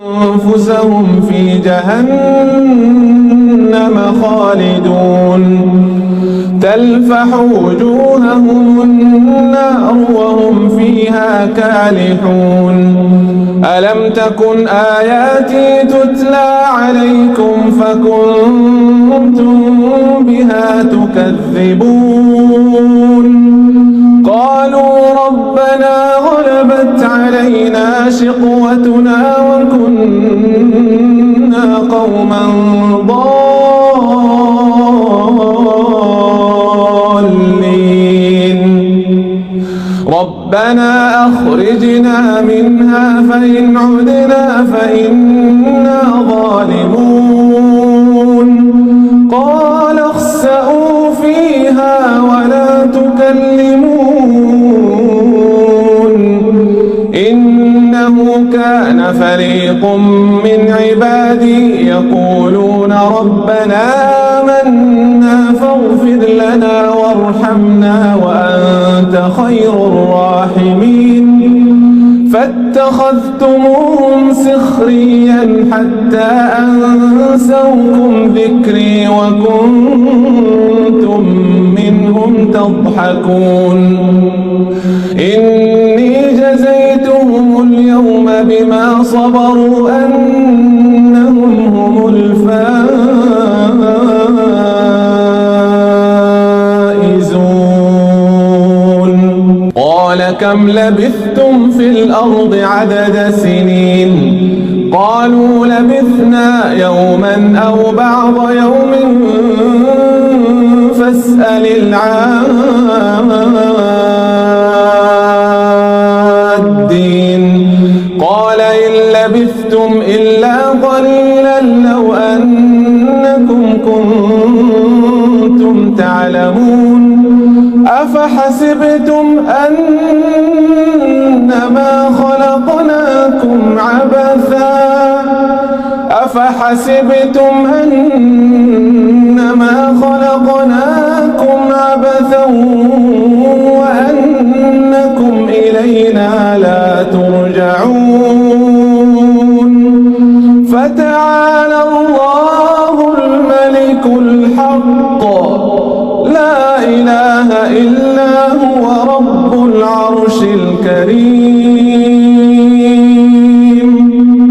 أنفسهم في جهنم خالدون تلفح وجوههم النار وهم فيها كالحون ألم تكن آياتي تتلى عليكم فكنتم بها تكذبون قالوا ربنا غلبت علينا شقوتنا وكنا قوما ضالين ربنا أخرجنا منها فإن عدنا فإنا ظالمون قال اخسئوا فيها ولا تكلمون إنه كان فريق من عبادي يقولون ربنا آمنا فاغفر لنا وارحمنا وأنت خير الراحمين فاتخذتموهم سخريا حتى أنسوكم ذكري وكنتم منهم تضحكون إني جزيتهم اليوم بما صبروا أنهم هم الفائزون قال كم لبثتم في الأرض عدد سنين قالوا لبثنا يوما أو بعض يوم فاسأل العادين قال إن لبثتم إلا قليلا لو أنكم كنتم تعلمون أفحسبتم أنما خلقناكم عبثا أفحسبتم أنما خلقناكم عبثا